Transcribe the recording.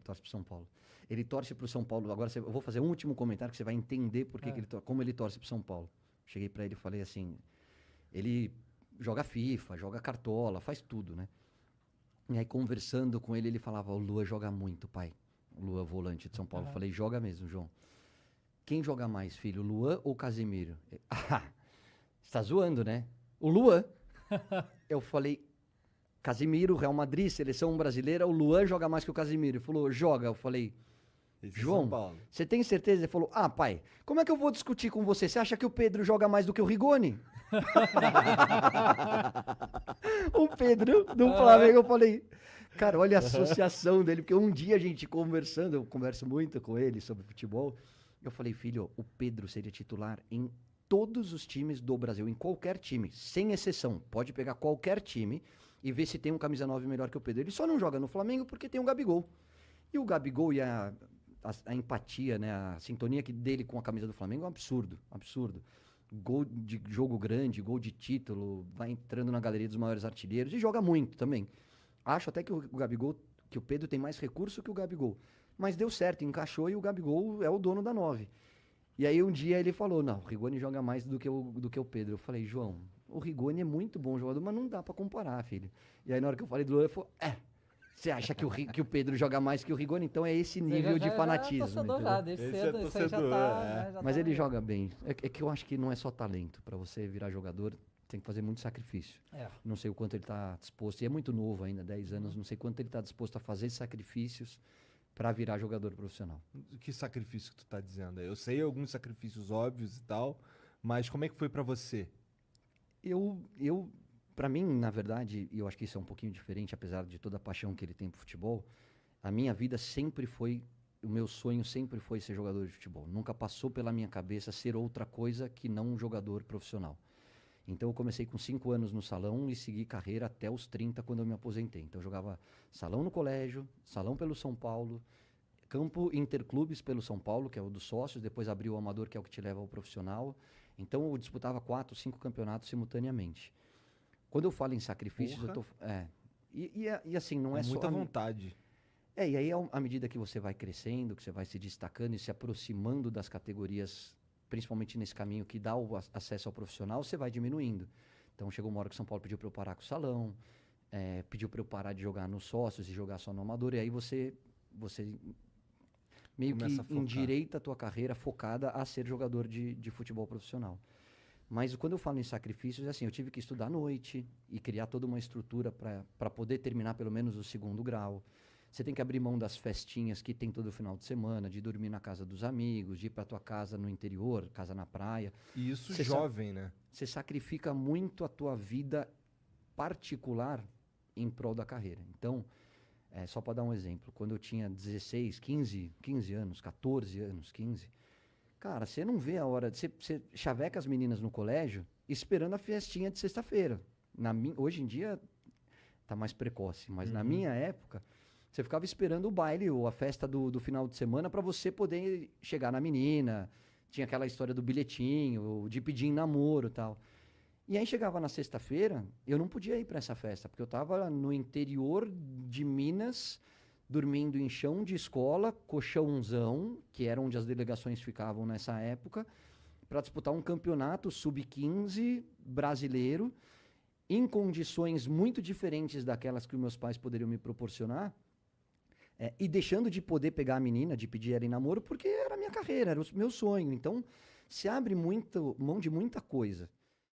ele torce pro São Paulo. Ele torce pro São Paulo. Agora eu vou fazer um último comentário que você vai entender como ele torce pro São Paulo. Cheguei pra ele e falei assim, ele joga FIFA, joga cartola, faz tudo, né? E aí conversando com ele, ele falava, o Lua joga muito, pai. O Lua, volante de São Paulo. Eu falei, joga mesmo, João. Quem joga mais, filho, Luan ou Casemiro? Você tá zoando, né? O Luan. Eu falei, Casemiro, Real Madrid, seleção brasileira, o Luan joga mais que o Casemiro. Ele falou, joga. Eu falei, João, você tem certeza? Ele falou, pai, como é que eu vou discutir com você? Você acha que o Pedro joga mais do que o Rigoni? O Pedro do Flamengo, eu falei, cara, olha a associação dele, porque um dia a gente conversando, eu converso muito com ele sobre futebol, eu falei, filho, o Pedro seria titular em todos os times do Brasil, em qualquer time, sem exceção. Pode pegar qualquer time e ver se tem um camisa 9 melhor que o Pedro. Ele só não joga no Flamengo porque tem o Gabigol. E o Gabigol e a empatia, né, a sintonia dele com a camisa do Flamengo é um absurdo, absurdo. Gol de jogo grande, gol de título, vai entrando na galeria dos maiores artilheiros e joga muito também. Acho até que que o Pedro tem mais recurso que o Gabigol. Mas deu certo, encaixou e o Gabigol é o dono da 9. E aí um dia ele falou, não, o Rigoni joga mais do que o Pedro. Eu falei, João, o Rigoni é muito bom jogador, mas não dá pra comparar, filho. E aí na hora que eu falei do Lula, ele falou, você acha que o Pedro joga mais que o Rigoni? Então é esse nível de fanatismo. Desde cedo, isso aí já tá... Mas ele joga bem. É que eu acho que não é só talento. Pra você virar jogador, tem que fazer muito sacrifício. Não sei o quanto ele tá disposto, e é muito novo ainda, 10 anos, não sei quanto ele tá disposto a fazer sacrifícios para virar jogador profissional. Que sacrifício que tu tá dizendo? Eu sei alguns sacrifícios óbvios e tal, mas como é que foi pra você? Para mim, na verdade, e eu acho que isso é um pouquinho diferente, apesar de toda a paixão que ele tem pro futebol, a minha vida sempre foi, o meu sonho sempre foi ser jogador de futebol. Nunca passou pela minha cabeça ser outra coisa que não um jogador profissional. Então eu comecei com 5 anos no salão e segui carreira até os 30 quando eu me aposentei. Então eu jogava salão no colégio, salão pelo São Paulo, campo interclubes pelo São Paulo, que é o dos sócios, depois abriu o amador, que é o que te leva ao profissional. Então eu disputava 4, 5 campeonatos simultaneamente. Quando eu falo em sacrifícios, eu tô... E assim, não é só... Muita vontade. E aí à medida que você vai crescendo, que você vai se destacando e se aproximando das categorias, principalmente nesse caminho que dá o acesso ao profissional, você vai diminuindo. Então chegou uma hora que o São Paulo pediu para eu parar com o salão, pediu para eu parar de jogar nos sócios e jogar só no amador, e aí você meio começa que endireita a tua carreira focada a ser jogador de futebol profissional. Mas quando eu falo em sacrifícios, assim, eu tive que estudar à noite e criar toda uma estrutura para poder terminar pelo menos o 2º grau. Você tem que abrir mão das festinhas que tem todo final de semana, de dormir na casa dos amigos, de ir para tua casa no interior, casa na praia. E isso jovem, né? Você sacrifica muito a tua vida particular em prol da carreira. Então, só para dar um exemplo, quando eu tinha 16, 15 anos, 14 anos, 15, cara, você não vê a hora, você chaveca as meninas no colégio esperando a festinha de sexta-feira. Hoje em dia tá mais precoce, mas na minha época, você ficava esperando o baile ou a festa do final de semana para você poder chegar na menina. Tinha aquela história do bilhetinho, de pedir em namoro e tal. E aí chegava na sexta-feira, eu não podia ir para essa festa, porque eu estava no interior de Minas, dormindo em chão de escola, colchãozão, que era onde as delegações ficavam nessa época, para disputar um campeonato sub-15 brasileiro, em condições muito diferentes daquelas que meus pais poderiam me proporcionar, e deixando de poder pegar a menina, de pedir ela em namoro, porque era a minha carreira, era o meu sonho. Então, se abre mão de muita coisa.